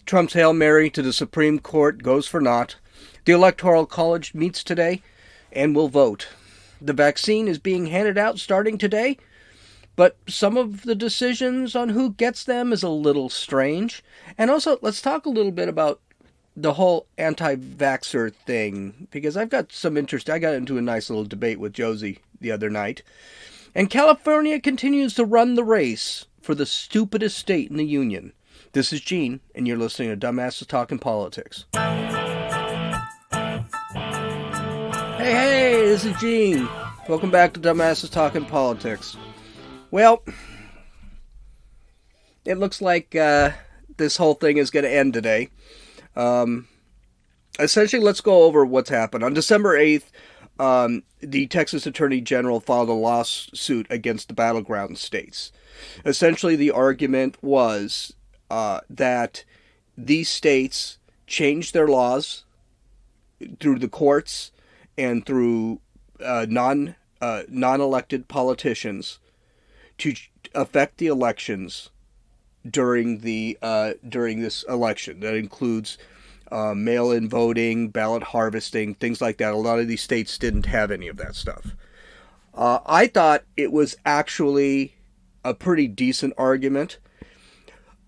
Trump's Hail Mary to the Supreme Court goes for naught. The Electoral College meets today and will vote. The vaccine is being handed out starting today, but some of the decisions on who gets them is a little strange. And also, let's talk a little bit about the whole anti-vaxxer thing, because I've got some interest. I got into a nice little debate with Josie the other night. And California continues to run the race for the stupidest state in the union. This is Gene, and you're listening to Dumbasses Talking Politics. Hey, this is Gene. Welcome back to Dumbasses Talking Politics. Well, it looks like this whole thing is going to end today. Essentially, let's go over what's happened. On December 8th, the Texas Attorney General filed a lawsuit against the battleground states. Essentially, the argument was that these states changed their laws through the courts and through non-elected politicians to affect the elections during this election. That includes mail-in voting, ballot harvesting, things like that. A lot of these states didn't have any of that stuff. I thought it was actually a pretty decent argument.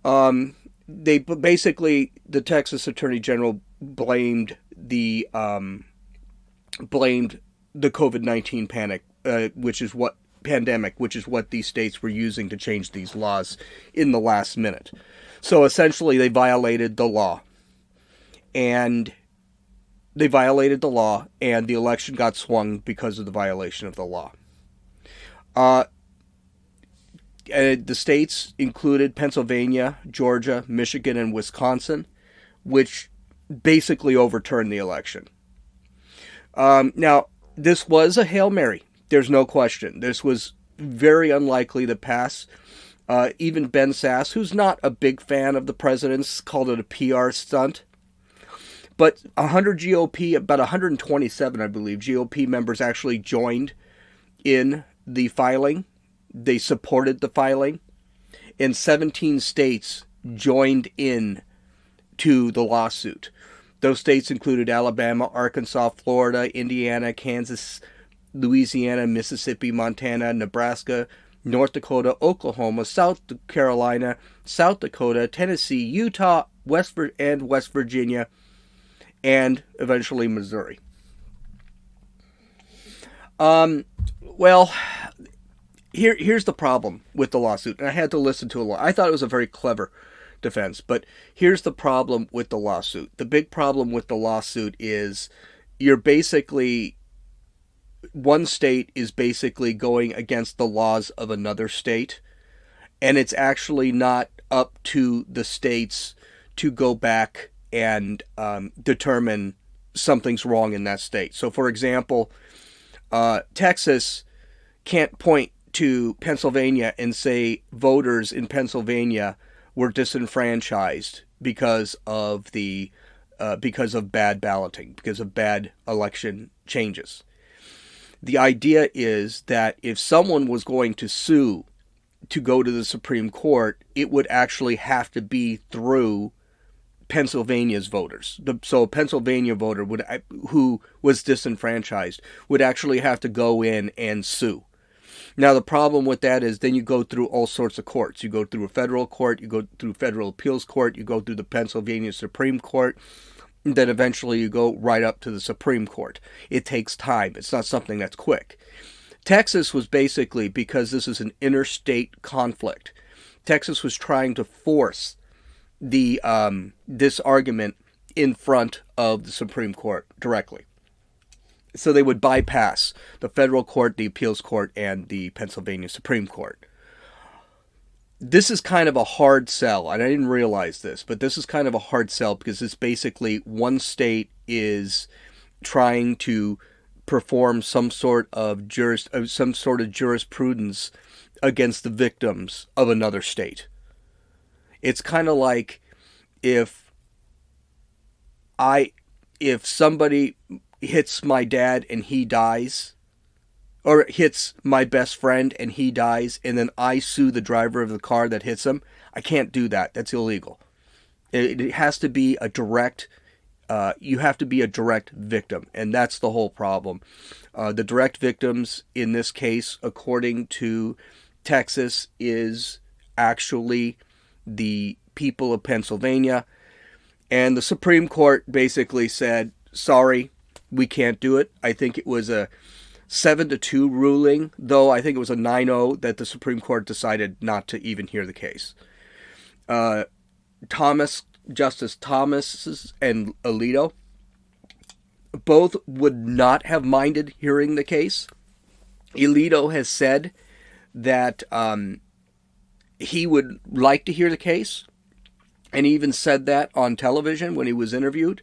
They basically, the Texas Attorney General blamed the COVID-19 pandemic, which is what these states were using to change these laws in the last minute. So essentially, they violated the law. And the election got swung because of the violation of the law. The states included Pennsylvania, Georgia, Michigan, and Wisconsin, which basically overturned the election. Now, this was a Hail Mary. There's no question. This was very unlikely to pass. Even Ben Sasse, who's not a big fan of the president's, called it a PR stunt. But 100 GOP, about 127, I believe, GOP members actually joined in the filing. They supported the filing. And 17 states joined in to the lawsuit. Those states included Alabama, Arkansas, Florida, Indiana, Kansas, Louisiana, Mississippi, Montana, Nebraska, North Dakota, Oklahoma, South Carolina, South Dakota, Tennessee, Utah, West Virginia, and eventually Missouri. Well, here's the problem with the lawsuit, and I had to listen to a lot. I thought it was a very clever defense, but here's the problem with the lawsuit. The big problem with the lawsuit is one state is basically going against the laws of another state, and it's actually not up to the states to go back and determine something's wrong in that state. So, for example, Texas can't point to Pennsylvania and say voters in Pennsylvania were disenfranchised because of bad balloting, because of bad election changes. The idea is that if someone was going to sue to go to the Supreme Court, it would actually have to be through Pennsylvania's voters. So a Pennsylvania voter who was disenfranchised would actually have to go in and sue. Now, the problem with that is then you go through all sorts of courts. You go through a federal court, you go through federal appeals court, you go through the Pennsylvania Supreme Court, and then eventually you go right up to the Supreme Court. It takes time. It's not something that's quick. Texas was basically, because this is an interstate conflict, Texas was trying to force this argument in front of the Supreme Court directly. So they would bypass the federal court, the appeals court, and the Pennsylvania Supreme Court. This is kind of a hard sell, and I didn't realize this, but this is kind of a hard sell because it's basically one state is trying to perform some sort of jurisprudence against the victims of another state. It's kind of like if somebody hits my dad and he dies, or hits my best friend and he dies, and then I sue the driver of the car that hits him, I can't do that. That's illegal. It has to be a direct. You have to be a direct victim, and that's the whole problem. The direct victims in this case, according to Texas, is actually the people of Pennsylvania. And the Supreme Court basically said, sorry, we can't do it. I think it was a 7-2 ruling, though I think it was a 9-0 that the Supreme Court decided not to even hear the case. Justice Thomas and Alito both would not have minded hearing the case. Alito has said that he would like to hear the case, and he even said that on television when he was interviewed.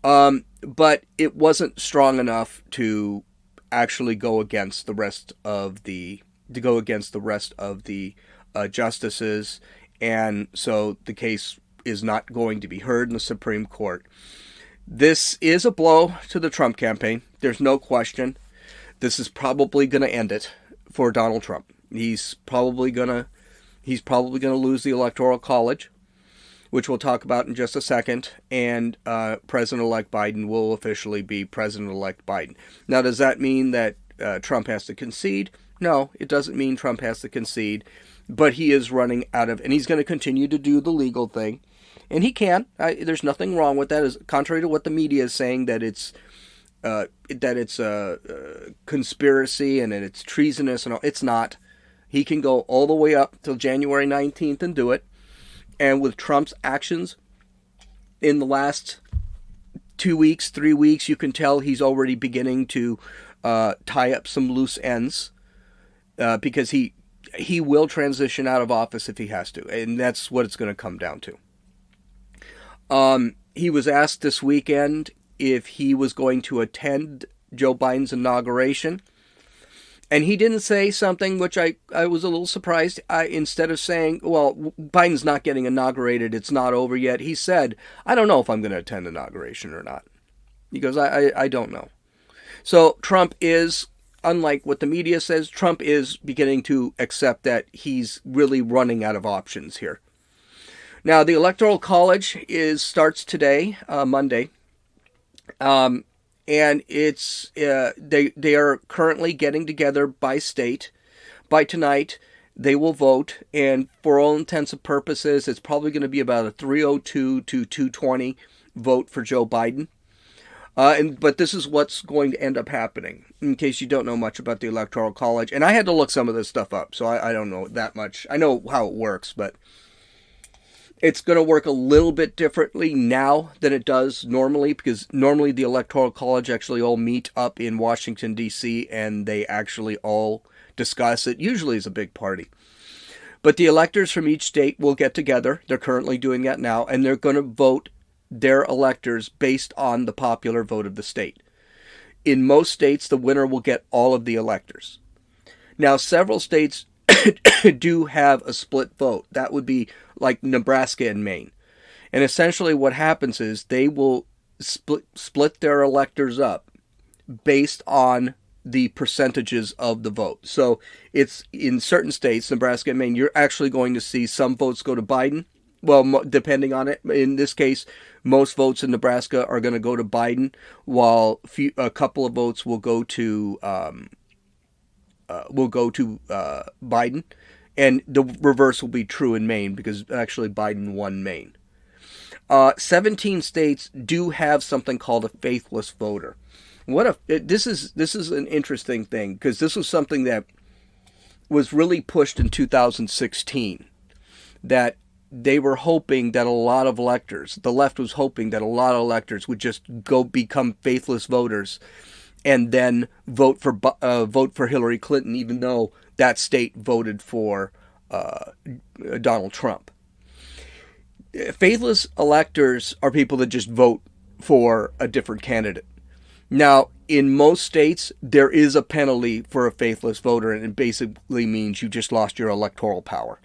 But it wasn't strong enough to actually go against the rest of the justices, and so the case is not going to be heard in the Supreme Court. This is a blow to the Trump campaign. There's no question. This is probably going to end it for Donald Trump. He's probably going to lose the Electoral College, which we'll talk about in just a second, and President-elect Biden will officially be President-elect Biden. Now, does that mean that Trump has to concede? No, it doesn't mean Trump has to concede, but he is running out of, and he's going to continue to do the legal thing, and he can. There's nothing wrong with that. As contrary to what the media is saying, that it's a conspiracy and that it's treasonous and all. It's not. He can go all the way up till January 19th and do it. And with Trump's actions in the last 2 weeks, 3 weeks, you can tell he's already beginning to tie up some loose ends because he will transition out of office if he has to. And that's what it's going to come down to. He was asked this weekend if he was going to attend Joe Biden's inauguration. And he didn't say something which I was a little surprised. Instead of saying, well, Biden's not getting inaugurated, it's not over yet, he said, I don't know if I'm going to attend inauguration or not. He goes, I don't know. So Trump is, unlike what the media says, Trump is beginning to accept that he's really running out of options here. Now, the Electoral College starts today, Monday. And it's they are currently getting together by state. By tonight, they will vote, and for all intents and purposes, it's probably going to be about a 302 to 220 vote for Joe Biden. But this is what's going to end up happening, in case you don't know much about the Electoral College. And I had to look some of this stuff up, so I don't know that much. I know how it works, but it's going to work a little bit differently now than it does normally, because normally the Electoral College actually all meet up in Washington, D.C., and they actually all discuss it. Usually it's a big party. But the electors from each state will get together. They're currently doing that now, and they're going to vote their electors based on the popular vote of the state. In most states, the winner will get all of the electors. Now, several states do have a split vote. That would be like Nebraska and Maine. And essentially what happens is they will split their electors up based on the percentages of the vote. So it's in certain states, Nebraska and Maine, you're actually going to see some votes go to Biden. Well, depending on it. In this case, most votes in Nebraska are going to go to Biden, while a couple of votes will go to Biden, and the reverse will be true in Maine, because actually Biden won Maine. 17 states do have something called a faithless voter. This is an interesting thing, because this was something that was really pushed in 2016, that they were hoping that a lot of electors, the left was hoping that a lot of electors would just go become faithless voters and then vote for Hillary Clinton, even though that state voted for Donald Trump. Faithless electors are people that just vote for a different candidate. Now, in most states, there is a penalty for a faithless voter, and it basically means you just lost your electoral power.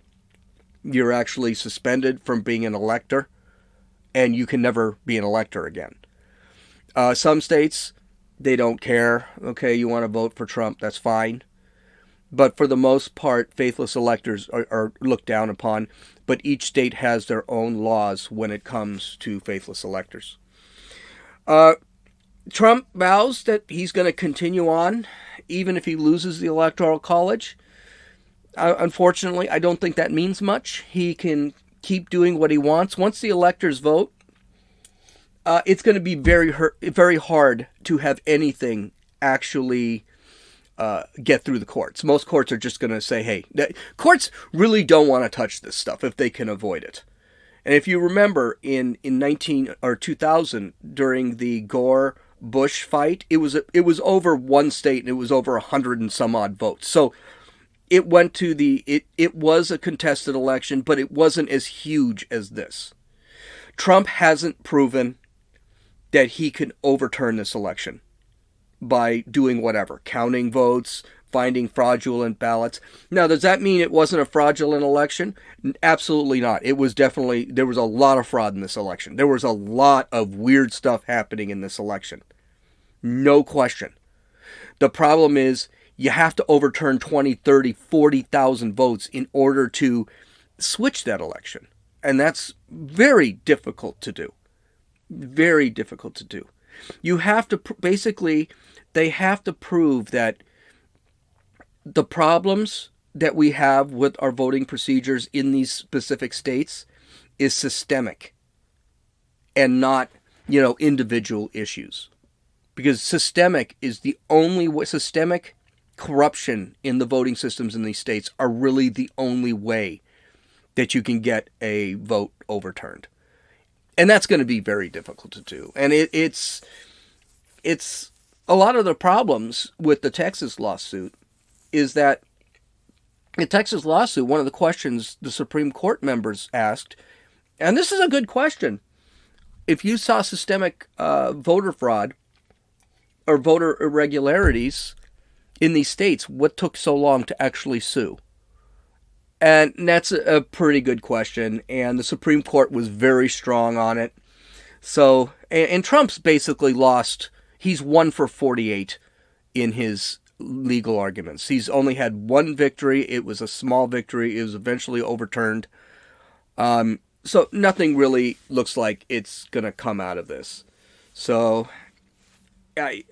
You're actually suspended from being an elector, and you can never be an elector again. Some states, they don't care. Okay, you want to vote for Trump, that's fine. But for the most part, faithless electors are looked down upon. But each state has their own laws when it comes to faithless electors. Trump vows that he's going to continue on, even if he loses the Electoral College. Unfortunately, I don't think that means much. He can keep doing what he wants. Once the electors vote, it's going to be very hard to have anything actually get through the courts. Most courts are just going to say, hey, courts really don't want to touch this stuff if they can avoid it. And if you remember in 2000 during the Gore-Bush fight, it was over one state and it was over 100 and some odd votes. So it went to it was a contested election, but it wasn't as huge as this. Trump hasn't proven that he can overturn this election by doing whatever, counting votes, finding fraudulent ballots. Now, does that mean it wasn't a fraudulent election? Absolutely not. It was definitely, there was a lot of fraud in this election. There was a lot of weird stuff happening in this election. No question. The problem is you have to overturn 20, 30, 40,000 votes in order to switch that election. And that's very difficult to do. Very difficult to do. You have to, basically, they have to prove that the problems that we have with our voting procedures in these specific states is systemic and not, individual issues. Because systemic is the only way, systemic corruption in the voting systems in these states are really the only way that you can get a vote overturned. And that's going to be very difficult to do. And it's a lot of the problems with the Texas lawsuit is that in Texas lawsuit, one of the questions the Supreme Court members asked, and this is a good question, if you saw systemic voter fraud or voter irregularities in these states, what took so long to actually sue? And that's a pretty good question, and the Supreme Court was very strong on it. So, and Trump's basically lost, he's 1 for 48 in his legal arguments. He's only had one victory. It was a small victory. It was eventually overturned. So nothing really looks like it's going to come out of this. So,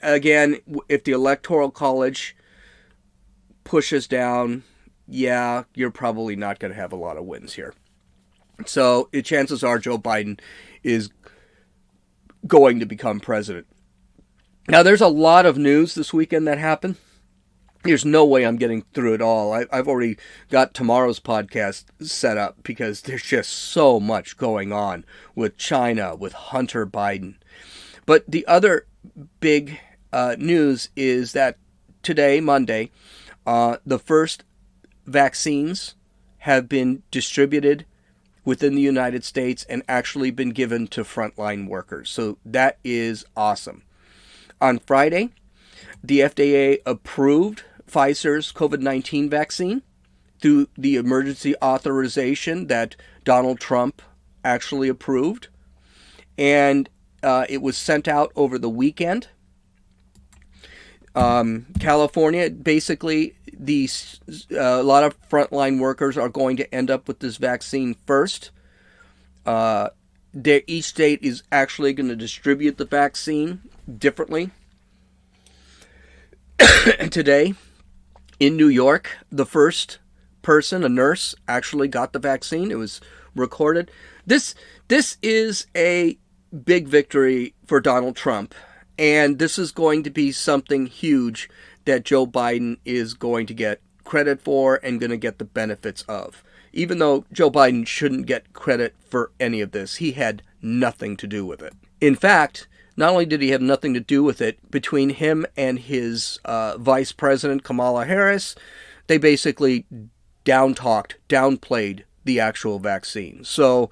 again, if the Electoral College pushes down, yeah, you're probably not going to have a lot of wins here. So chances are Joe Biden is going to become president. Now, there's a lot of news this weekend that happened. There's no way I'm getting through it all. I've already got tomorrow's podcast set up because there's just so much going on with China, with Hunter Biden. But the other big news is that today, Monday, the first vaccines have been distributed within the United States and actually been given to frontline workers. So that is awesome. On Friday, the FDA approved Pfizer's COVID-19 vaccine through the emergency authorization that Donald Trump actually approved. And it was sent out over the weekend. California, basically, a lot of frontline workers are going to end up with this vaccine first. Each state is actually going to distribute the vaccine differently. Today, in New York, the first person, a nurse, actually got the vaccine. It was recorded. This is a big victory for Donald Trump. And this is going to be something huge that Joe Biden is going to get credit for and going to get the benefits of. Even though Joe Biden shouldn't get credit for any of this, he had nothing to do with it. In fact, not only did he have nothing to do with it, between him and his vice president, Kamala Harris, they basically downplayed the actual vaccine. So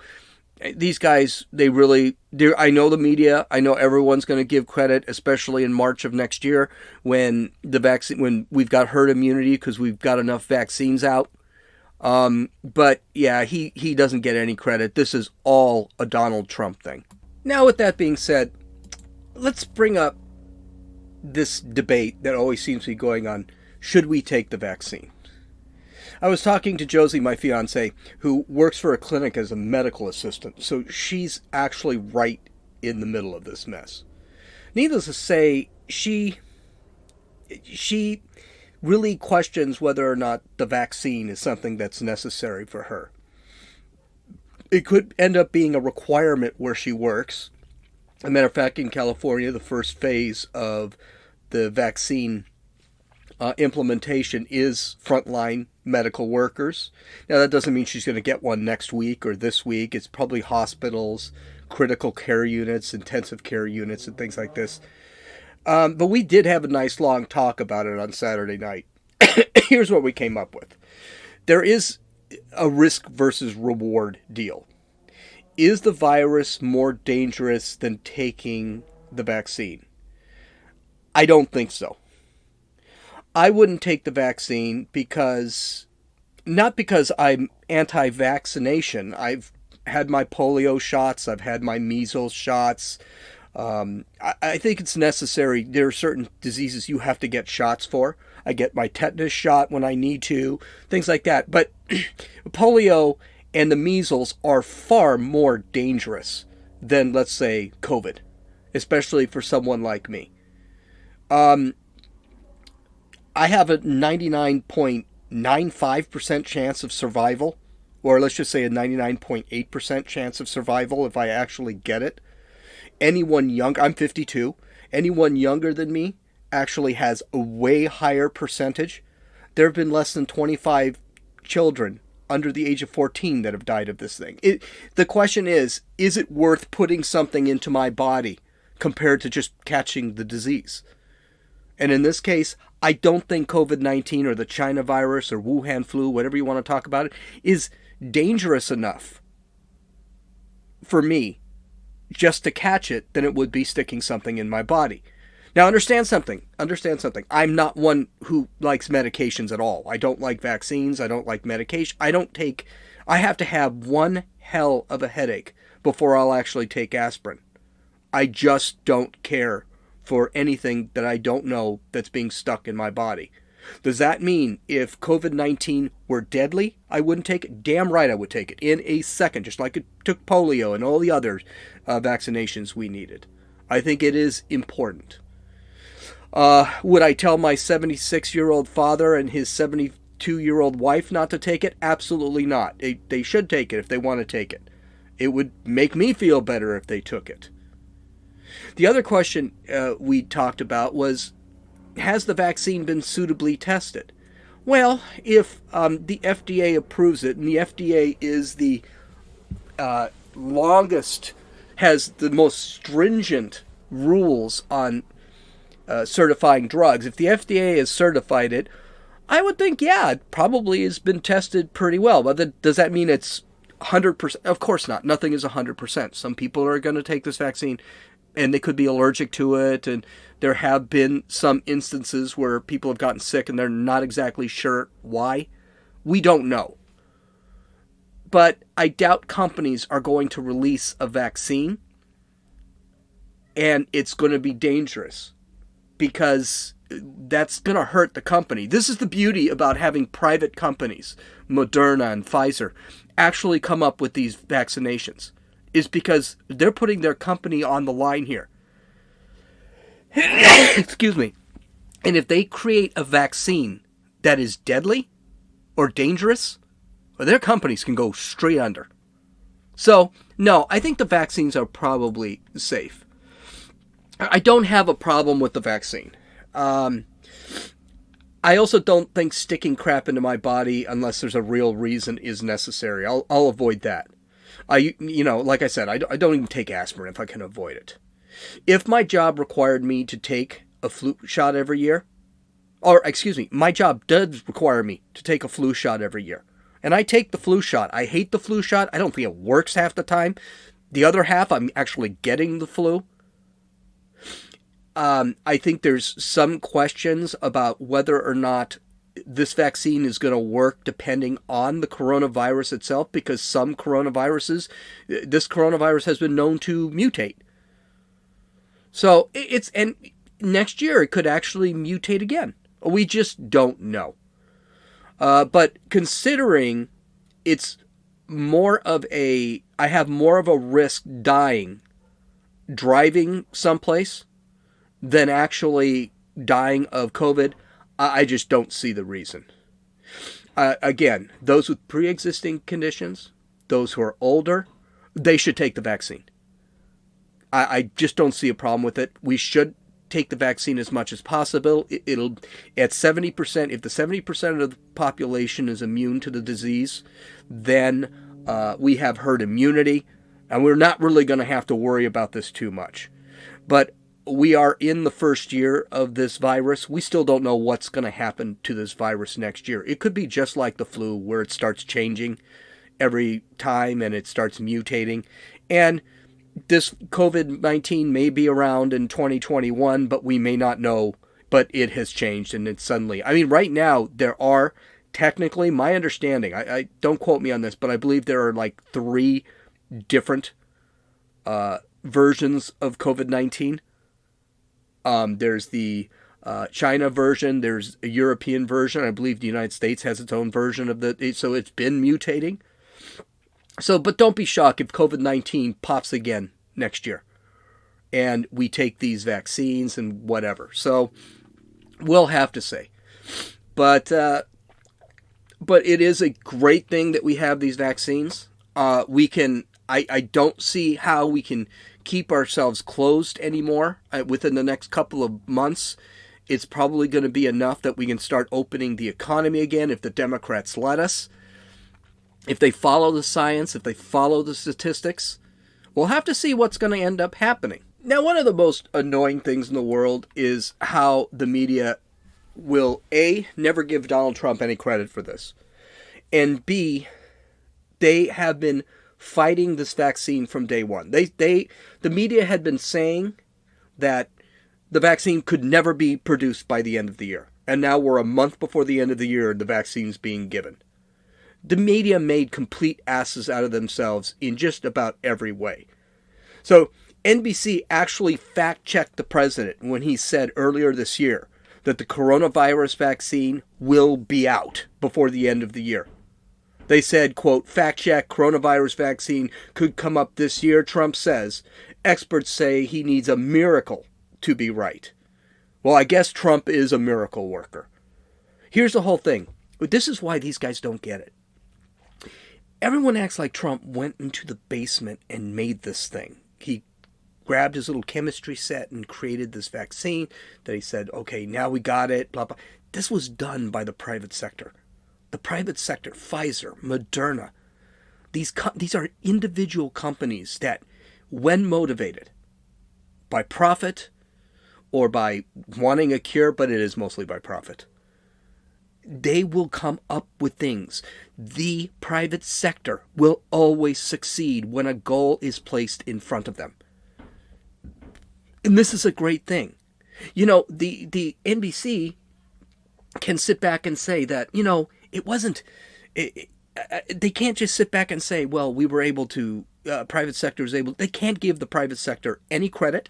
these guys, I know the media, I know everyone's going to give credit, especially in March of next year when when we've got herd immunity because we've got enough vaccines out. But yeah, he doesn't get any credit. This is all a Donald Trump thing. Now, with that being said, let's bring up this debate that always seems to be going on. Should we take the vaccine? I was talking to Josie, my fiance, who works for a clinic as a medical assistant, so she's actually right in the middle of this mess. Needless to say, she really questions whether or not the vaccine is something that's necessary for her. It could end up being a requirement where she works. As a matter of fact, in California, the first phase of the vaccine implementation is frontline medical workers. Now, that doesn't mean she's going to get one next week or this week. It's probably hospitals, critical care units, intensive care units, and things like this. But we did have a nice long talk about it on Saturday night. Here's what we came up with. There is a risk versus reward deal. Is the virus more dangerous than taking the vaccine? I don't think so. I wouldn't take the vaccine not because I'm anti-vaccination. I've had my polio shots. I've had my measles shots. I think it's necessary. There are certain diseases you have to get shots for. I get my tetanus shot when I need to, things like that. But polio and the measles are far more dangerous than, let's say, COVID, especially for someone like me. I have a 99.95% chance of survival, or let's just say a 99.8% chance of survival if I actually get it. Anyone young, I'm 52, anyone younger than me actually has a way higher percentage. There have been less than 25 children under the age of 14 that have died of this thing. The question is it worth putting something into my body compared to just catching the disease? And in this case, I don't think COVID-19 or the China virus or Wuhan flu, whatever you want to talk about it, is dangerous enough for me just to catch it than it would be sticking something in my body. Now, understand something. I'm not one who likes medications at all. I don't like vaccines. I don't like medication. I have to have one hell of a headache before I'll actually take aspirin. I just don't care for anything that I don't know that's being stuck in my body. Does that mean if COVID-19 were deadly, I wouldn't take it? Damn right I would take it in a second, just like it took polio and all the other vaccinations we needed. I think it is important. Would I tell my 76-year-old father and his 72-year-old wife not to take it? Absolutely not. They should take it if they want to take it. It would make me feel better if they took it. The other question we talked about was, has the vaccine been suitably tested? Well, if the FDA approves it, and the FDA is the has the most stringent rules on certifying drugs. If the FDA has certified it, I would think, yeah, it probably has been tested pretty well. But does that mean it's 100%? Of course not. Nothing is 100%. Some people are going to take this vaccine and they could be allergic to it. And there have been some instances where people have gotten sick and they're not exactly sure why. We don't know. But I doubt companies are going to release a vaccine and it's going to be dangerous, because that's going to hurt the company. This is the beauty about having private companies, Moderna and Pfizer, actually come up with these vaccinations, is because they're putting their company on the line here. Excuse me. And if they create a vaccine that is deadly or dangerous, well, their companies can go straight under. So, no, I think the vaccines are probably safe. I don't have a problem with the vaccine. I also don't think sticking crap into my body unless there's a real reason is necessary. I'll avoid that. Like I said, I don't even take aspirin if I can avoid it. If my job required me to take a flu shot every year, my job does require me to take a flu shot every year. And I take the flu shot. I hate the flu shot. I don't think it works half the time. The other half, I'm actually getting the flu. I think there's some questions about whether or not this vaccine is going to work depending on the coronavirus itself, because this coronavirus has been known to mutate. So and next year it could actually mutate again. We just don't know. But considering it's I have more of a risk dying driving someplace than actually dying of COVID, I just don't see the reason. Again, those with pre-existing conditions, those who are older, they should take the vaccine. I just don't see a problem with it. We should take the vaccine as much as possible. It'll at 70%. If the 70% of the population is immune to the disease, then we have herd immunity, and we're not really going to have to worry about this too much. But we are in the first year of this virus. We still don't know what's going to happen to this virus next year. It could be just like the flu, where it starts changing every time and it starts mutating. And this COVID-19 may be around in 2021, but we may not know. But it has changed, and it's suddenly... I mean, right now, there are technically, my understanding, I don't quote me on this, but I believe there are like 3 different versions of COVID-19. There's the China version, there's a European version. I believe the United States has its own version of so it's been mutating. So, but don't be shocked if COVID-19 pops again next year and we take these vaccines and whatever. So we'll have to see. But it is a great thing that we have these vaccines. I don't see how we can keep ourselves closed anymore within the next couple of months. It's probably going to be enough that we can start opening the economy again if the Democrats let us. If they follow the science, if they follow the statistics, we'll have to see what's going to end up happening. Now, one of the most annoying things in the world is how the media will, A, never give Donald Trump any credit for this, and B, they have been fighting this vaccine from day one. The media had been saying that the vaccine could never be produced by the end of the year, and now we're a month before the end of the year and the vaccine's being given. The media made complete asses out of themselves in just about every way. So NBC actually fact-checked the president when he said earlier this year that the coronavirus vaccine will be out before the end of the year. They said, quote, fact check, coronavirus vaccine could come up this year, Trump says. Experts say he needs a miracle to be right. Well, I guess Trump is a miracle worker. Here's the whole thing. This is why these guys don't get it. Everyone acts like Trump went into the basement and made this thing. He grabbed his little chemistry set and created this vaccine that he said, okay, now we got it, blah, blah. This was done by the private sector. The private sector, Pfizer, Moderna, these are individual companies that, when motivated by profit or by wanting a cure, but it is mostly by profit, they will come up with things. The private sector will always succeed when a goal is placed in front of them. And this is a great thing. You know, the NBC can sit back and say that, you know, it wasn't... they can't just sit back and say, well, we were able to... private sector was able... They can't give the private sector any credit.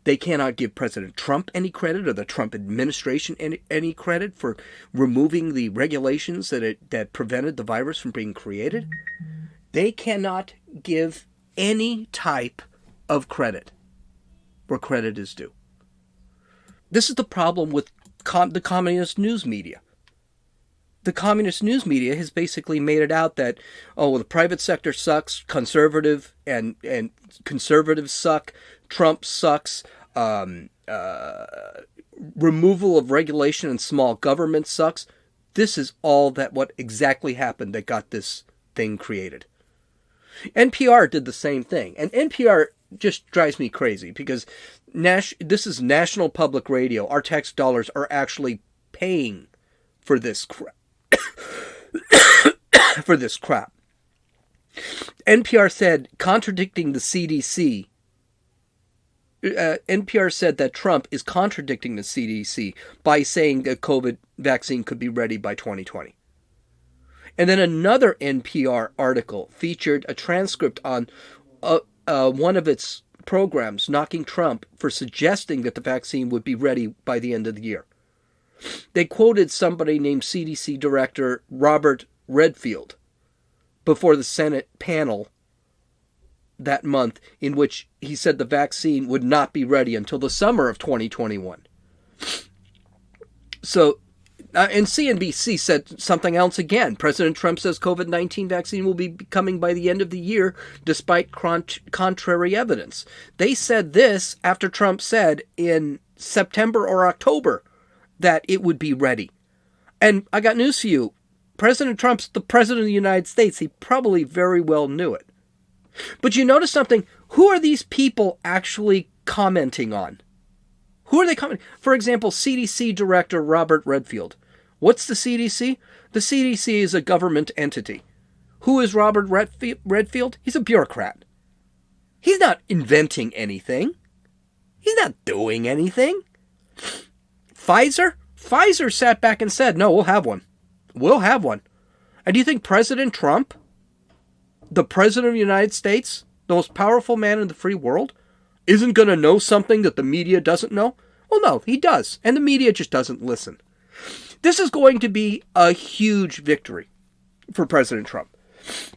They cannot give President Trump any credit or the Trump administration any credit for removing the regulations that prevented the virus from being created. They cannot give any type of credit where credit is due. This is the problem with the communist news media. The communist news media has basically made it out that, oh, well, the private sector sucks, conservative and conservatives suck, Trump sucks, removal of regulation and small government sucks. This is all what exactly happened that got this thing created. NPR did the same thing, and NPR just drives me crazy because this is National Public Radio. Our tax dollars are actually paying for this crap. For this crap. NPR said, contradicting the CDC, NPR said that Trump is contradicting the CDC by saying that COVID vaccine could be ready by 2020. And then another NPR article featured a transcript on one of its programs knocking Trump for suggesting that the vaccine would be ready by the end of the year. They quoted somebody named CDC Director Robert Redfield before the Senate panel that month, in which he said the vaccine would not be ready until the summer of 2021. So, and CNBC said something else again. President Trump says COVID-19 vaccine will be coming by the end of the year, despite contrary evidence. They said this after Trump said in September or October that it would be ready. And I got news for you. President Trump's the president of the United States. He probably very well knew it. But you notice something. Who are these people actually commenting on? Who are they commenting? For example, CDC Director Robert Redfield. What's the CDC? The CDC is a government entity. Who is Robert Redfield? He's a bureaucrat. He's not inventing anything. He's not doing anything. Pfizer? Pfizer sat back and said, no, we'll have one. We'll have one. And do you think President Trump, the president of the United States, the most powerful man in the free world, isn't going to know something that the media doesn't know? Well, no, he does. And the media just doesn't listen. This is going to be a huge victory for President Trump.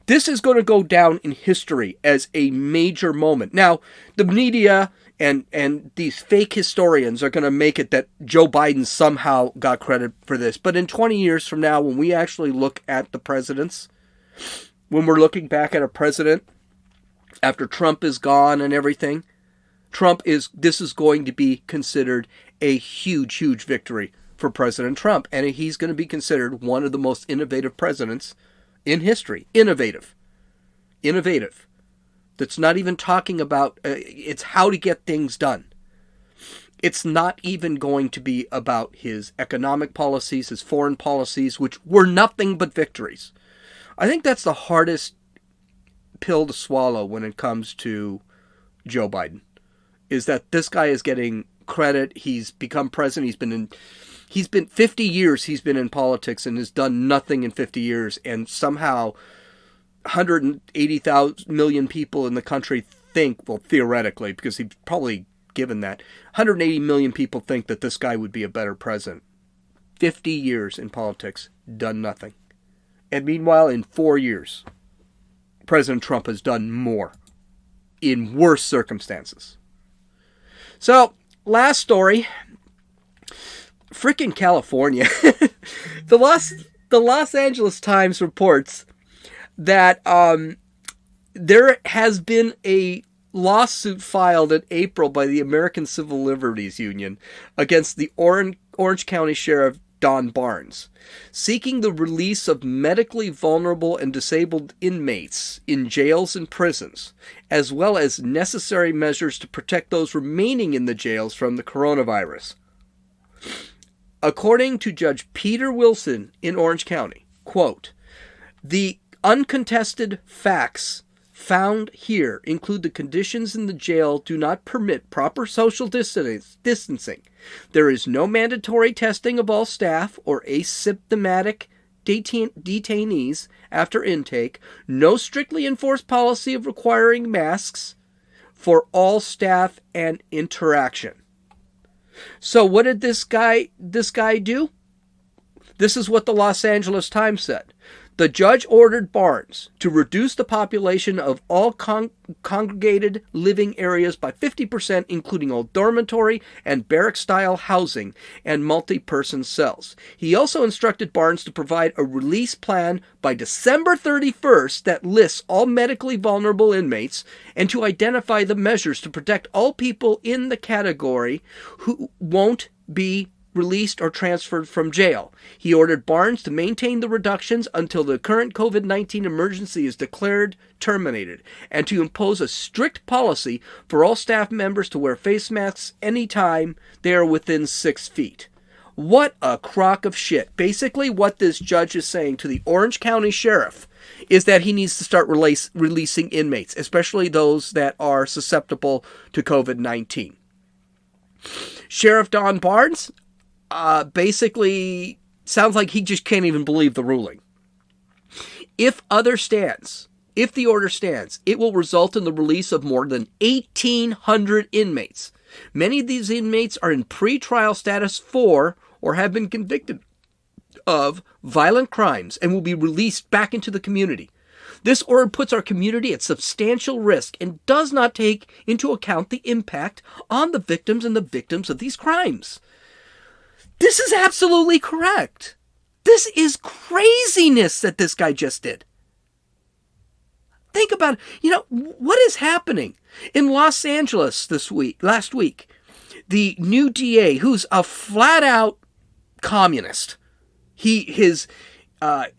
This is going to go down in history as a major moment. Now, the media and these fake historians are going to make it that Joe Biden somehow got credit for this. But in 20 years from now, when we actually look at the presidents, when we're looking back at a president after Trump is gone and everything, this is going to be considered a huge, huge victory for President Trump. And he's going to be considered one of the most innovative presidents in history. Innovative. That's not even talking about, it's how to get things done. It's not even going to be about his economic policies, his foreign policies, which were nothing but victories. I think that's the hardest pill to swallow when it comes to Joe Biden, is that this guy is getting credit. He's become president. He's been 50 years he's been in politics and has done nothing in 50 years. And somehow 180 million people in the country think, well, theoretically, because he's probably given that, 180 million people think that this guy would be a better president. 50 years in politics, done nothing. And meanwhile, in 4 years, President Trump has done more in worse circumstances. So, last story. Frickin' California. The Los Angeles Times reports that there has been a lawsuit filed in April by the American Civil Liberties Union against the Orange County Sheriff Don Barnes, seeking the release of medically vulnerable and disabled inmates in jails and prisons, as well as necessary measures to protect those remaining in the jails from the coronavirus. According to Judge Peter Wilson in Orange County, quote, the uncontested facts found here include the conditions in the jail do not permit proper social distancing. There is no mandatory testing of all staff or asymptomatic detainees after intake, no strictly enforced policy of requiring masks for all staff and interaction. So what did this guy do? This is what the Los Angeles Times said. The judge ordered Barnes to reduce the population of all congregated living areas by 50%, including all dormitory and barrack-style housing and multi-person cells. He also instructed Barnes to provide a release plan by December 31st that lists all medically vulnerable inmates and to identify the measures to protect all people in the category who won't be released or transferred from jail. He ordered Barnes to maintain the reductions until the current COVID-19 emergency is declared terminated, and to impose a strict policy for all staff members to wear face masks anytime they are within 6 feet. What a crock of shit. Basically, what this judge is saying to the Orange County Sheriff is that he needs to start releasing inmates, especially those that are susceptible to COVID-19. Sheriff Don Barnes basically sounds like he just can't even believe the ruling. If the order stands, it will result in the release of more than 1,800 inmates. Many of these inmates are in pretrial status for or have been convicted of violent crimes and will be released back into the community. This order puts our community at substantial risk and does not take into account the impact on the victims and the victims of these crimes. This is absolutely correct. This is craziness that this guy just did. Think about it. What is happening in Los Angeles last week? The new DA, who's a flat out communist. He is a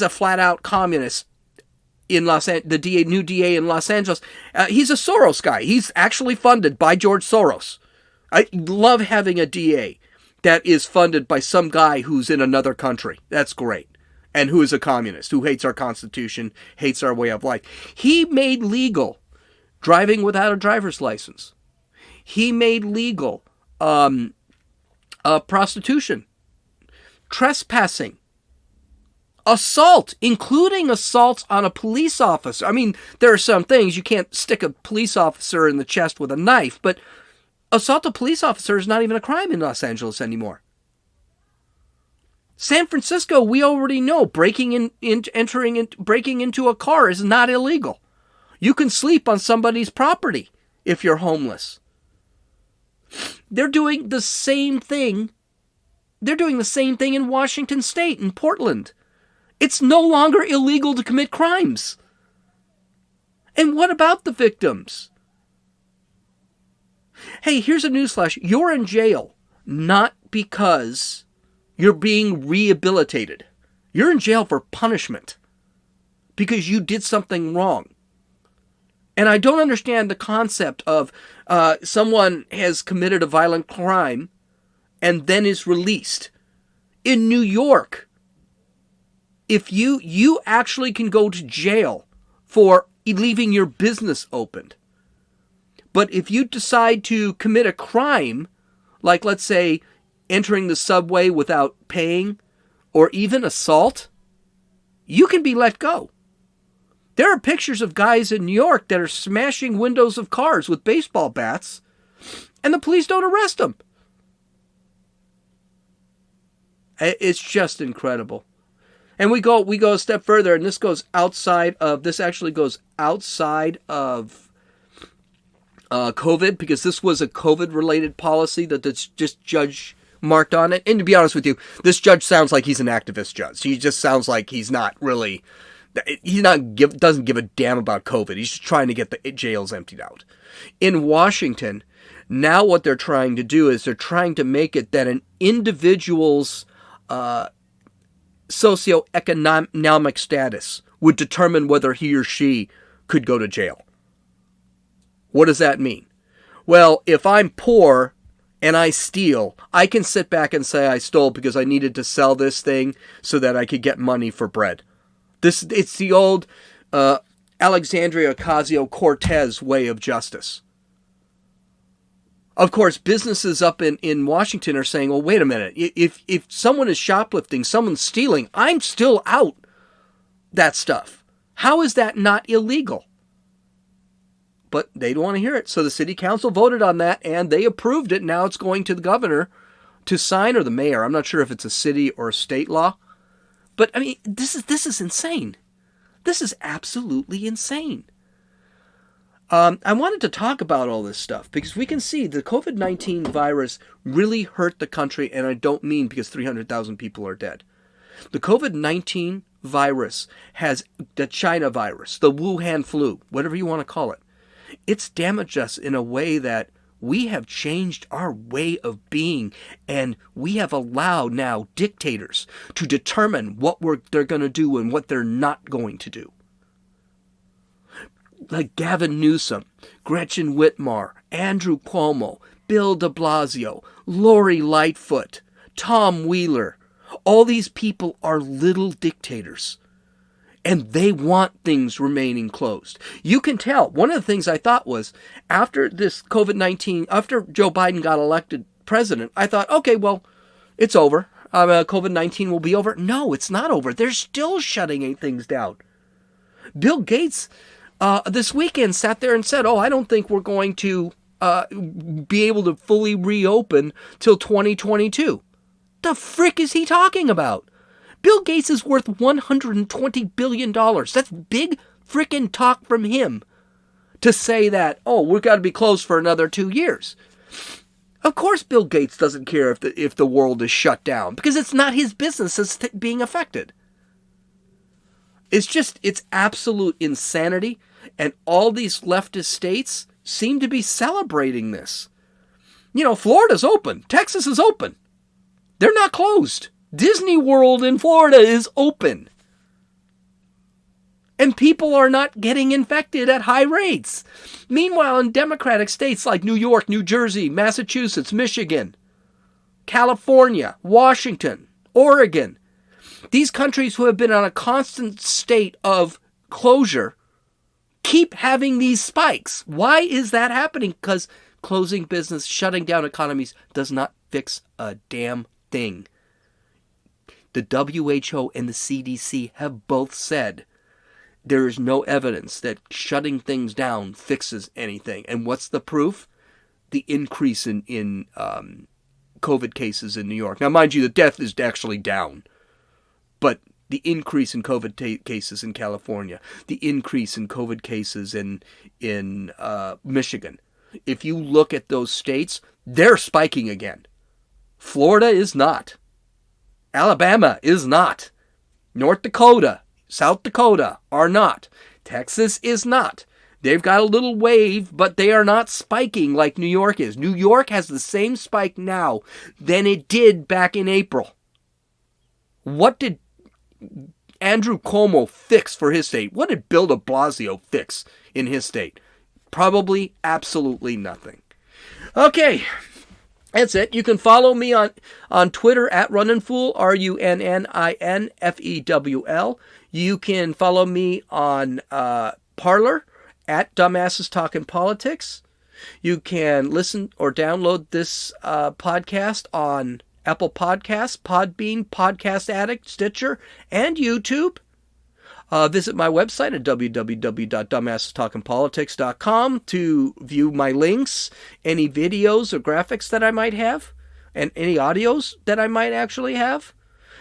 flat out communist in the new DA in Los Angeles. He's a Soros guy. He's actually funded by George Soros. I love having a DA that is funded by some guy who's in another country. That's great. And who is a communist, who hates our Constitution, hates our way of life. He made legal driving without a driver's license. He made legal prostitution, trespassing, assault, including assaults on a police officer. I mean, there are some things you can't stick a police officer in the chest with a knife, but assault a police officer is not even a crime in Los Angeles anymore. San Francisco, we already know breaking into a car is not illegal. You can sleep on somebody's property if you're homeless. They're doing the same thing. They're doing the same thing in Washington State, in Portland. It's no longer illegal to commit crimes. And what about the victims? Hey, here's a newsflash. You're in jail not because you're being rehabilitated. You're in jail for punishment because you did something wrong. And I don't understand the concept of someone has committed a violent crime and then is released. In New York, if you actually can go to jail for leaving your business opened. But if you decide to commit a crime, like let's say entering the subway without paying, or even assault, you can be let go. There are pictures of guys in New York that are smashing windows of cars with baseball bats, and the police don't arrest them. It's just incredible. And we go a step further, and this actually goes outside of COVID, because this was a COVID-related policy that this judge marked on it. And to be honest with you, this judge sounds like he's an activist judge. He just sounds like doesn't give a damn about COVID. He's just trying to get the jails emptied out. In Washington, now what they're trying to do is they're trying to make it that an individual's socioeconomic status would determine whether he or she could go to jail. What does that mean? Well, if I'm poor and I steal, I can sit back and say I stole because I needed to sell this thing so that I could get money for bread. It's the old Alexandria Ocasio-Cortez way of justice. Of course, businesses up in Washington are saying, well, wait a minute. If someone is shoplifting, someone's stealing, I'm still out that stuff. How is that not illegal? But they don't want to hear it. So the city council voted on that, and they approved it. Now it's going to the governor to sign, or the mayor. I'm not sure if it's a city or a state law. But, I mean, this is insane. This is absolutely insane. I wanted to talk about all this stuff because we can see the COVID-19 virus really hurt the country, and I don't mean because 300,000 people are dead. The COVID-19 virus has the China virus, the Wuhan flu, whatever you want to call it. It's damaged us in a way that we have changed our way of being, and we have allowed now dictators to determine what they're going to do and what they're not going to do. Like Gavin Newsom, Gretchen Whitmer, Andrew Cuomo, Bill de Blasio, Lori Lightfoot, Tom Wheeler. All these people are little dictators. And they want things remaining closed. You can tell. One of the things I thought was, after this COVID-19, after Joe Biden got elected president, I thought, okay, well, it's over. COVID-19 will be over. No, it's not over. They're still shutting things down. Bill Gates, this weekend, sat there and said, I don't think we're going to be able to fully reopen till 2022. The frick is he talking about? Bill Gates is worth $120 billion. That's big frickin' talk from him to say that, oh, we've got to be closed for another 2 years. Of course Bill Gates doesn't care if the world is shut down, because it's not his business that's being affected. It's absolute insanity, and all these leftist states seem to be celebrating this. You know, Florida's open. Texas is open. They're not closed. Disney World in Florida is open. And people are not getting infected at high rates. Meanwhile, in Democratic states like New York, New Jersey, Massachusetts, Michigan, California, Washington, Oregon, these countries who have been on a constant state of closure keep having these spikes. Why is that happening? Because closing business, shutting down economies does not fix a damn thing. The WHO and the CDC have both said there is no evidence that shutting things down fixes anything. And what's the proof? The increase in COVID cases in New York. Now, mind you, the death is actually down. But the increase in COVID cases in California, the increase in COVID cases in Michigan. If you look at those states, they're spiking again. Florida is not. Alabama is not. North Dakota, South Dakota are not. Texas is not. They've got a little wave, but they are not spiking like New York is. New York has the same spike now than it did back in April. What did Andrew Cuomo fix for his state? What did Bill de Blasio fix in his state? Probably absolutely nothing. Okay. That's it. You can follow me on Twitter at RunninFool, RUNNINFEWL. You can follow me on Parler at Dumbasses Talking Politics. You can listen or download this podcast on Apple Podcasts, Podbean, Podcast Addict, Stitcher, and YouTube. Visit my website at www.dumbassestalkingpolitics.com to view my links, any videos or graphics that I might have, and any audios that I might actually have.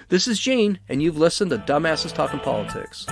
This is Gene, and you've listened to Dumbasses Talking Politics.